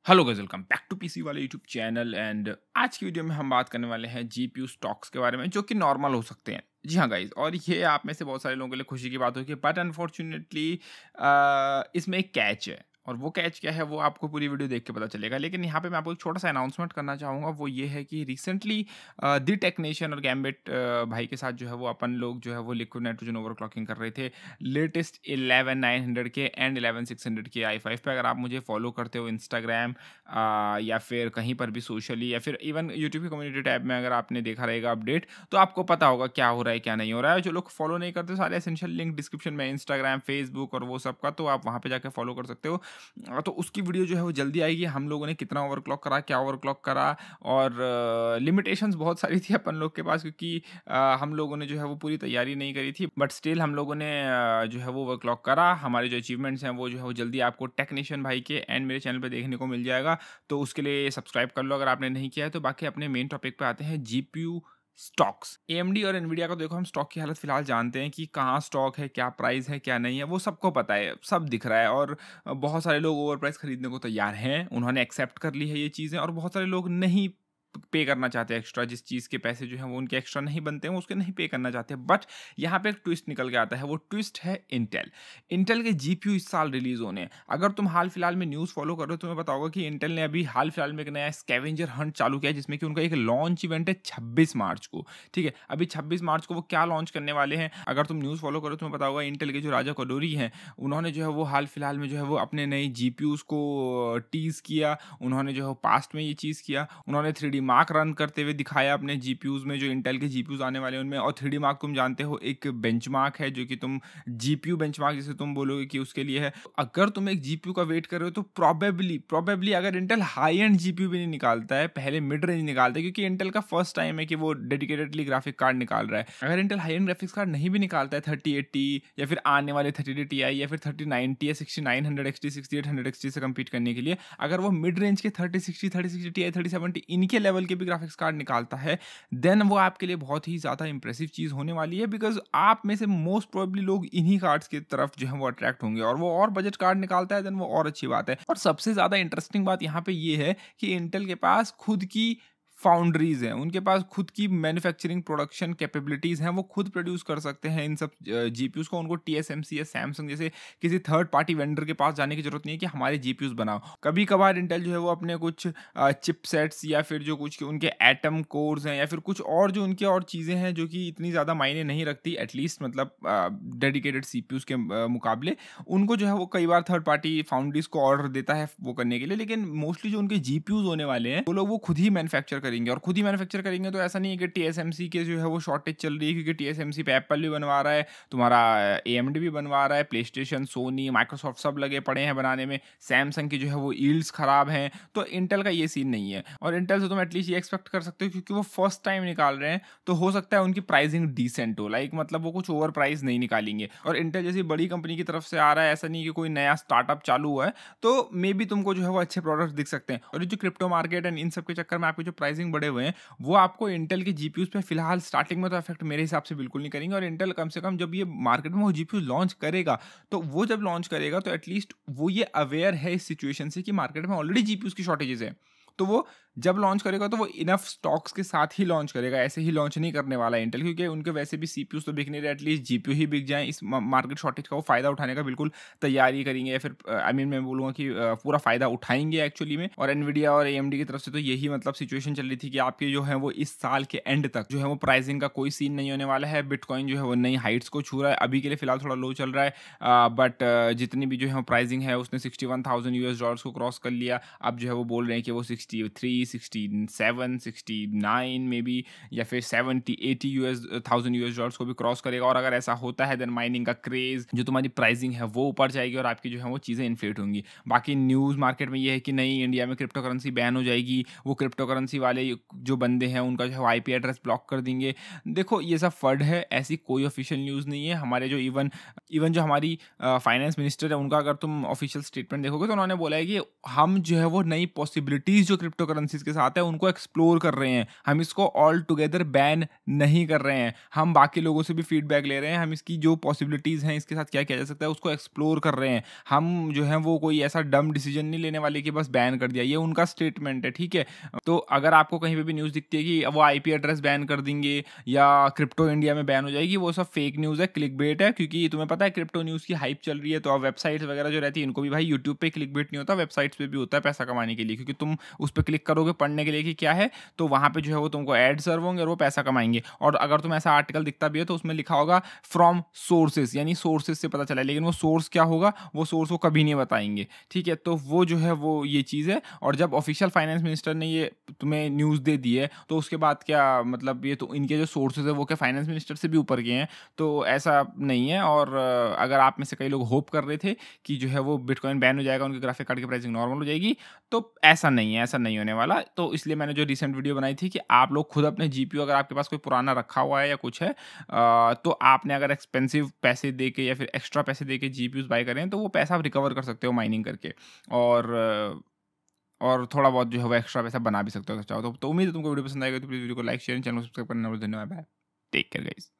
Hello guys, welcome back to PC वाले YouTube channel. And आज की वीडियो में हम बात करने वाले हैं जीपीयू स्टॉक्स के बारे में, जो कि नॉर्मल हो सकते हैं। जी हाँ गाइस, और ये आप में से बहुत सारे लोगों के लिए खुशी की बात होगी, बट अनफॉर्चुनेटली इसमें एक कैच है। और वो कैच क्या है वो आपको पूरी वीडियो देख के पता चलेगा। लेकिन यहाँ पे मैं आपको एक छोटा सा अनाउंसमेंट करना चाहूँगा, वो ये है कि रिसेंटली दी टेक्नीशियन और गैम्बिट भाई के साथ जो है वो अपन लोग जो है वो लिक्विड नाइट्रोजन ओवरक्लॉकिंग कर रहे थे लेटेस्ट 11900 के एंड 11600 के i5 पे। अगर आप मुझे फॉलो करते हो इंस्टाग्राम या फिर कहीं पर भी सोशली या फिर इवन यूट्यूब की कम्युनिटी टैब में, अगर आपने देखा रहेगा अपडेट, तो आपको पता होगा क्या हो रहा है क्या नहीं हो रहा है। जो लोग फॉलो नहीं करते, सारे एसेंशियल लिंक डिस्क्रिप्शन में, इंस्टाग्राम, फेसबुक और वो सब का, तो आप वहाँ पे जाकर फॉलो कर सकते हो। तो उसकी वीडियो जो है वो जल्दी आएगी। हम लोगों ने कितना ओवरक्लॉक करा, क्या ओवरक्लॉक करा, और लिमिटेशंस बहुत सारी थी अपन लोग के पास, क्योंकि हम लोगों ने जो है वो पूरी तैयारी नहीं करी थी। बट स्टिल हम लोगों ने जो है वो ओवरक्लॉक करा। हमारे जो अचीवमेंट्स हैं वो जो है वो जल्दी आपको टेक्नीशियन भाई के एंड मेरे चैनल पे देखने को मिल जाएगा। तो उसके लिए सब्सक्राइब कर लो अगर आपने नहीं किया है। तो बाकी अपने मेन टॉपिक पे आते हैं, जीपीयू स्टॉक्स। एएमडी और एनवीडिया का देखो, हम स्टॉक की हालत फिलहाल जानते हैं कि कहाँ स्टॉक है, क्या प्राइस है, क्या नहीं है, वो सबको पता है, सब दिख रहा है। और बहुत सारे लोग ओवर प्राइस खरीदने को तैयार हैं, उन्होंने एक्सेप्ट कर ली है ये चीज़ें। और बहुत सारे लोग नहीं पे करना चाहते एक्स्ट्रा, जिस चीज़ के पैसे जो हैं वो उनके एक्स्ट्रा नहीं बनते हैं, उसके नहीं पे करना चाहते। बट यहाँ पे एक ट्विस्ट निकल के आता है, वो ट्विस्ट है इंटेल। इंटेल के जीपीयू इस साल रिलीज होने हैं। अगर तुम हाल फिलहाल में न्यूज़ फॉलो कर रहे हो, तुम्हें पता होगा कि इंटेल ने अभी हाल फिलहाल में एक नया स्कैवेंजर हंट चालू किया है, जिसमें कि उनका एक लॉन्च इवेंट है 26 मार्च को। ठीक है, अभी 26 मार्च को वो क्या लॉन्च करने वाले हैं, अगर तुम न्यूज़ फॉलो करो तुम्हें पता होगा, इंटेल के जो राजा कदोरी हैं, उन्होंने जो है वो हाल फिलहाल में जो है वो अपने नए जीपीयूज को टीज किया। उन्होंने जो है पास्ट में ये चीज़ किया, उन्होंने 3D मार्क रन करते हुए दिखाया अपने जीपीयूज में, जो इंटेल के जीपीयूज आने वाले हैं उनमें। और 3D मार्क तुम जानते हो एक बेंचमार्क है, जो कि तुम जीपीयू बेंचमार्क जैसे तुम बोलोगे कि उसके लिए है। अगर तुम एक जीपीयू का वेट कर रहे हो तो प्रोबेबली अगर इंटेल हाई एंड जीपीयू भी नहीं निकालता है, पहले मिड रेंज निकालता है, क्योंकि इंटेल का फर्स्ट टाइम है कि वो डेडिकेटेडली ग्राफिक कार्ड निकाल रहा है। अगर Intel high and graphics card नहीं भी निकालता है 3080 या फिर आने वाले 30 Ti या फिर 3090 या 6900 XT 6800 XT से कम्पीट करने के लिए, अगर वो मिड रेंज के 3060 3060 Ti 3070 इनके लेवल के भी ग्राफिक्स कार्ड निकालता है, देन वो आपके लिए बहुत ही ज़्यादा इंप्रेसिव चीज़ होने वाली है। बिकॉज आप में से मोस्ट प्रोबेबली लोग इन्हीं कार्ड्स की तरफ जो है वो अट्रैक्ट होंगे, और वो और बजट कार्ड निकालता है, देन वो और अच्छी बात है। और सबसे ज़्यादा इंटरेस्टिंग बात यहाँ पे ये है कि इंटेल के पास खुद की फाउंड्रीज हैं, उनके पास खुद की मैन्युफैक्चरिंग प्रोडक्शन कैपेबिलिटीज़ हैं, वो खुद प्रोड्यूस कर सकते हैं इन सब जीपीयूज़ को। उनको टीएसएमसी या सैमसंग जैसे किसी थर्ड पार्टी वेंडर के पास जाने की जरूरत नहीं है कि हमारे जीपीयूज़ बनाओ। कभी कभार इंटेल जो है वो अपने कुछ चिपसेट्स या फिर जो कुछ उनके एटम कोर्स हैं या फिर कुछ और जो उनकी और चीज़ें हैं जो कि इतनी ज़्यादा मायने नहीं रखती, एटलीस्ट मतलब डेडिकेटेड सीपीयूज़ के मुकाबले, उनको जो है वो कई बार थर्ड पार्टी फाउंड्रीज को ऑर्डर देता है वो करने के लिए। लेकिन मोस्टली जो उनके जीपीयूज़ होने वाले हैं वो लोग वो खुद ही मैन्युफैक्चर करेंगे। और खुद ही मैन्युफैक्चर करेंगे तो ऐसा नहीं है कि टीएसएमसी के जो है वो शॉर्टेज चल रही है, क्योंकि टीएसएमसी पे एप्पल भी बनवा रहा है, तुम्हारा एएमडी भी बनवा रहा है, प्लेस्टेशन, सोनी, माइक्रोसॉफ्ट सब लगे पड़े हैं बनाने में। सैमसंग की जो है वो यील्ड्स खराब हैं, तो इंटेल का ये सीन नहीं है। और इंटेल से तुम एटलीस्ट ये एक्सपेक्ट कर सकते हो, क्योंकि वो फर्स्ट टाइम निकाल रहे हैं, तो हो सकता है उनकी प्राइसिंग डिसेंट हो, लाइक मतलब वो कुछ ओवर प्राइस नहीं निकालेंगे। और इंटेल जैसी बड़ी कंपनी की तरफ से आ रहा है, ऐसा नहीं कि कोई नया स्टार्टअप चालू हुआ है, तो मे बी तुमको जो है वो अच्छे प्रोडक्ट्स दिख सकते हैं। और ये जो क्रिप्टो मार्केट एंड इन सब के चक्कर में आपकी जो प्राइसिंग बढ़े हुए हैं, वो आपको इंटेल के जीपीयूज पे फिलहाल स्टार्टिंग में तो इफेक्ट मेरे हिसाब से बिल्कुल नहीं करेंगे। और इंटेल कम से कम जब ये मार्केट में वो जीपीयू लॉन्च करेगा, तो वो जब लॉन्च करेगा तो एटलीस्ट वो ये अवेयर है इस सिचुएशन से कि मार्केट में ऑलरेडी जीपीयूज की शॉर्टेजेस है। तो वो जब लॉन्च करेगा तो वो इनफ स्टॉक्स के साथ ही लॉन्च करेगा, ऐसे ही लॉन्च नहीं करने वाला इंटेल, क्योंकि उनके वैसे भी सीपीयूज तो बिक नहीं रहे, एटलीस्ट जीपीयू ही बिक जाए। इस मार्केट शॉर्टेज का वो फायदा उठाने का बिल्कुल तैयारी करेंगे, या फिर आई मीन मैं बोलूँगा कि पूरा फायदा उठाएंगे एक्चुअली में। और एनवीडिया और एएमडी की तरफ से तो यही मतलब सिचुएशन चल रही थी कि आपके जो है वो इस साल के एंड तक जो है वो प्राइसिंग का कोई सीन नहीं होने वाला है। बिटकॉइन जो है वो नई हाइट्स को छू रहा है, अभी के लिए फिलहाल थोड़ा लो चल रहा है, बट जितनी भी जो है प्राइसिंग है उसने $61,000 को क्रॉस कर लिया। अब जो है वो बोल रहे हैं कि वो 63, 67, 69 मे बी, या फिर 70-80 $1,000 को भी क्रॉस करेगा। और अगर ऐसा होता है देन माइनिंग का क्रेज, जो तुम्हारी प्राइसिंग है वो ऊपर जाएगी और आपकी जो है वो चीज़ें इन्फ्लेट होंगी। बाकी न्यूज़ मार्केट में ये है कि नहीं, इंडिया में क्रिप्टो करेंसी बैन हो जाएगी, वो क्रिप्टो करेंसी वाले जो बंदे हैं उनका जो है आईपी एड्रेस ब्लॉक कर देंगे। देखो ये सब फर्ड है, ऐसी कोई ऑफिशियल न्यूज़ नहीं है। हमारे जो इवन इवन जो हमारी फाइनेंस मिनिस्टर है उनका अगर तुम ऑफिशियल स्टेटमेंट देखोगे तो उन्होंने बोला है कि हम जो है वो नई पॉसिबिलिटीज़ जो क्रिप्टो करेंसीज़ के साथ है उनको एक्सप्लोर कर रहे हैं। हम इसको ऑल टुगेदर बैन नहीं कर रहे हैं। हम बाकी लोगों से भी फीडबैक ले रहे हैं। हम इसकी जो पॉसिबिलिटीज़ हैं इसके साथ क्या किया जा सकता है उसको एक्सप्लोर कर रहे हैं। हम जो है वो कोई ऐसा डम डिसीजन नहीं लेने वाले कि बस बैन कर दिया। ये उनका स्टेटमेंट है, ठीक है? तो अगर आपको कहीं पे भी न्यूज़ दिखती है कि वो आईपी एड्रेस बैन कर देंगे या क्रिप्टो इंडिया में बैन हो जाएगी, वो सब फेक न्यूज़ है, क्लिकबेट है। क्योंकि तुम्हें पता है क्रिप्टो न्यूज़ की हाइप चल रही है, तो अब वेबसाइट्स वगैरह जो रहती है इनको भी भाई यूट्यूब पे क्लिकबेट नहीं होता, वेबसाइट्स पे भी होता है पैसा कमाने के लिए। क्योंकि तुम उस पे क्लिक करोगे पढ़ने के लिए कि क्या है, तो वहाँ पे जो है वो तुमको एड सर्व होंगे और वो पैसा कमाएँगे। और अगर तुम्हें ऐसा आर्टिकल दिखता भी है तो उसमें लिखा होगा फ्रॉम सोर्सेज़, यानी सोर्सेज़ से पता चला है, लेकिन वो सोर्स क्या होगा, वो सोर्स वो कभी नहीं बताएँगे, ठीक है? तो वो जो है वो ये चीज़ है। और जब ऑफिशियल फाइनेंस मिनिस्टर ने ये तुम्हें न्यूज़ दे दी है, तो उसके बाद क्या मतलब, ये तो इनके जो सोर्सेज़ है वो क्या फाइनेंस मिनिस्टर से भी ऊपर के हैं? तो ऐसा नहीं है। और अगर आप में से कई लोग होप कर रहे थे कि जो है वो बिटकॉइन बैन हो जाएगा, उनके ग्राफिक कार्ड की प्राइसिंग नॉर्मल हो जाएगी, तो ऐसा नहीं है, ऐसा नहीं होने वाला। तो इसलिए मैंने जो रिसेंट वीडियो बनाई थी कि आप लोग खुद अपने जीपीयू, अगर आपके पास कोई पुराना रखा हुआ है या कुछ है, तो आपने अगर एक्सपेंसिव पैसे दे के या फिर एक्स्ट्रा पैसे दे के जीपीयूज़ बाय करें, तो वो पैसा आप रिकवर कर सकते हो माइनिंग करके। और और थोड़ा बहुत जो है वो एक्स्ट्रा पैसा बना भी सकते हो अगर चाहो तो। उम्मीद है तुमको वीडियो पसंद आएगा, तो प्लीज़ वीडियो को लाइक, शेयर एंड चैनल को सब्सक्राइब करना। धन्यवाद, बाय। Take care guys.